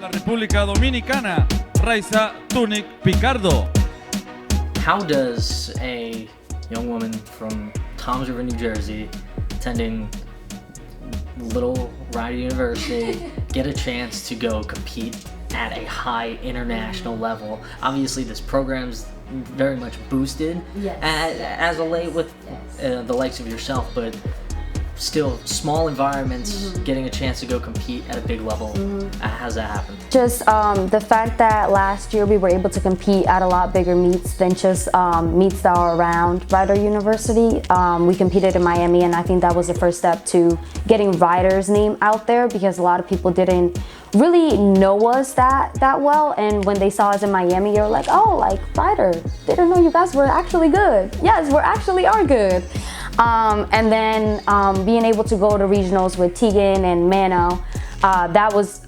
la República Dominicana, Raisa Thunig Picardo. How does a young woman from Toms River, New Jersey, attending Little Rider University, get a chance to go compete at a high international level? Obviously, this program's very much boosted as of late with the likes of yourself, but still small environments, getting a chance to go compete at a big level. How's that happen? Just the fact that last year we were able to compete at a lot bigger meets than just meets that are around Rider University. We competed in Miami, and I think that was the first step to getting Rider's name out there, because a lot of people didn't really know us that well, and when they saw us in Miami, you're like, oh, like Rider, didn't know you guys were actually good. Yes, we actually are good. And then being able to go to regionals with Tegan and Mano, that was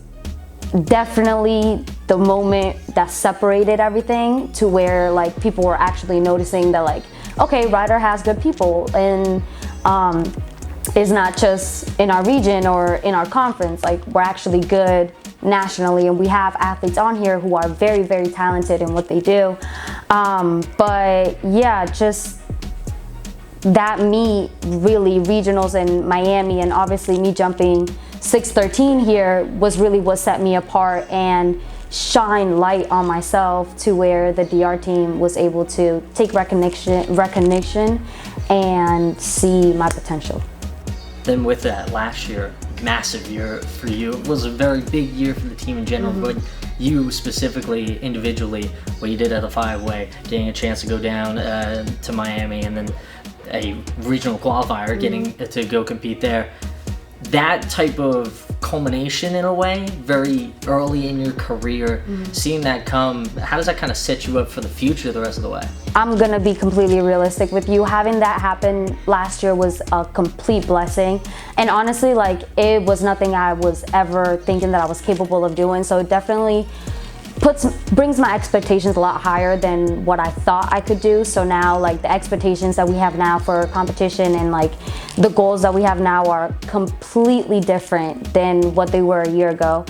definitely the moment that separated everything, to where like people were actually noticing that, like, okay, Rider has good people, and is not just in our region or in our conference. Like, we're actually good nationally, and we have athletes on here who are very, very talented in what they do. But yeah, just that meet, really, regionals in Miami, and obviously me jumping 6'13" here was really what set me apart and shine light on myself, to where the DR team was able to take recognition and see my potential. Then with that, last year, massive year for you. It was a very big year for the team in general, but you specifically, individually, what you did at the 5-way, getting a chance to go down to Miami, and then a regional qualifier, getting to go compete there. That type of culmination, in a way, very early in your career, seeing that come, how does that kind of set you up for the future the rest of the way? I'm gonna be completely realistic with you. Having that happen last year was a complete blessing, and honestly, like, it was nothing I was ever thinking that I was capable of doing, so it definitely brings my expectations a lot higher than what I thought I could do. So now, like, the expectations that we have now for competition and like the goals that we have now are completely different than what they were a year ago.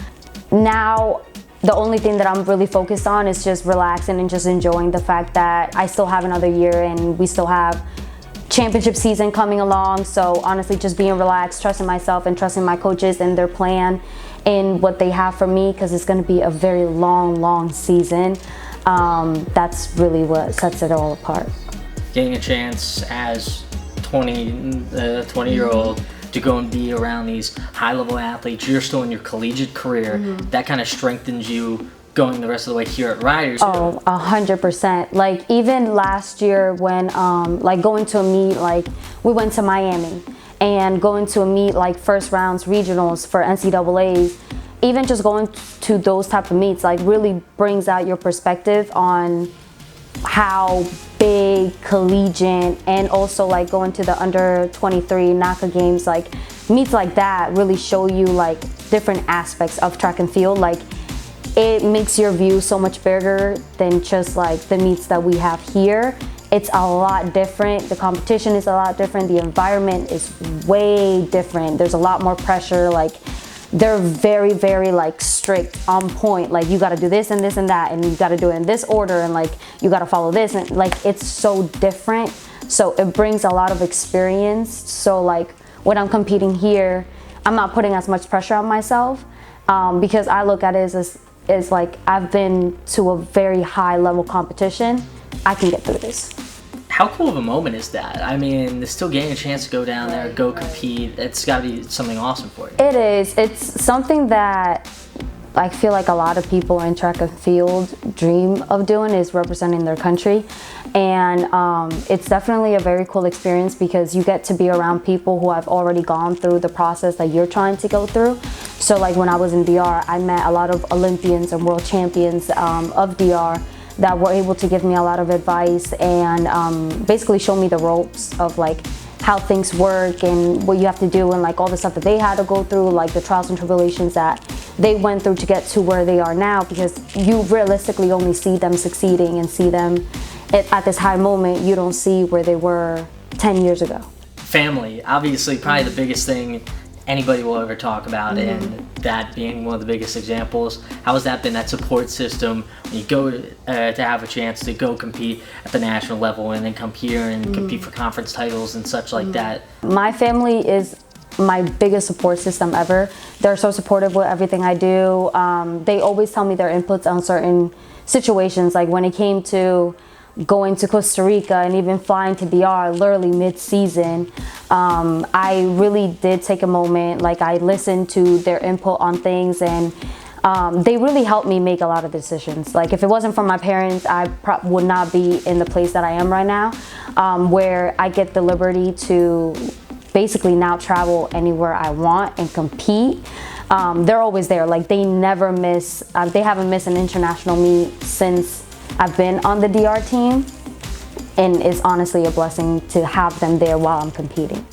Now, the only thing that I'm really focused on is just relaxing and just enjoying the fact that I still have another year and we still have championship season coming along. So honestly, just being relaxed, trusting myself and trusting my coaches and their plan in what they have for me, because it's going to be a very long season. That's really what sets it all apart. Getting a chance as 20-year-old to go and be around these high-level athletes, you're still in your collegiate career, that kind of strengthens you going the rest of the way here at Riders. Oh, 100%. Like, even last year when like going to a meet, like we went to Miami, and going to a meet like first rounds regionals for NCAAs, even just going to those type of meets, like, really brings out your perspective on how big collegiate, and also like going to the under 23 NACA games, like meets like that really show you like different aspects of track and field. Like, it makes your view so much bigger than just like the meets that we have here. It's a lot different. The competition is a lot different. The environment is way different. There's a lot more pressure. Like, they're very, very like strict, on point. Like, you got to do this and this and that, and you got to do it in this order, and like you got to follow this, and like it's so different. So it brings a lot of experience. So like when I'm competing here, I'm not putting as much pressure on myself, because I look at it as like, I've been to a very high level competition. I can get through this. How cool of a moment is that? I mean, still getting a chance to go down there, go compete. It's got to be something awesome for you. It is. It's something that I feel like a lot of people in track and field dream of doing, is representing their country. And it's definitely a very cool experience, because you get to be around people who have already gone through the process that you're trying to go through. So like when I was in DR, I met a lot of Olympians and world champions of DR that were able to give me a lot of advice and basically show me the ropes of like how things work and what you have to do, and like all the stuff that they had to go through, like the trials and tribulations that they went through to get to where they are now, because you realistically only see them succeeding and see them at this high moment. You don't see where they were 10 years ago. Family, obviously probably the biggest thing anybody will ever talk about, and that being one of the biggest examples. How has that been, that support system, when you go to have a chance to go compete at the national level and then come here and compete for conference titles and such like that? My family is my biggest support system ever. They're so supportive with everything I do. They always tell me their inputs on certain situations, like when it came to going to Costa Rica and even flying to DR literally mid-season. I really did take a moment, like I listened to their input on things, and they really helped me make a lot of decisions. Like if it wasn't for my parents, I would not be in the place that I am right now, where I get the liberty to basically now travel anywhere I want and compete. They're always there. Like they never miss, they haven't missed an international meet since I've been on the DR team, and it's honestly a blessing to have them there while I'm competing.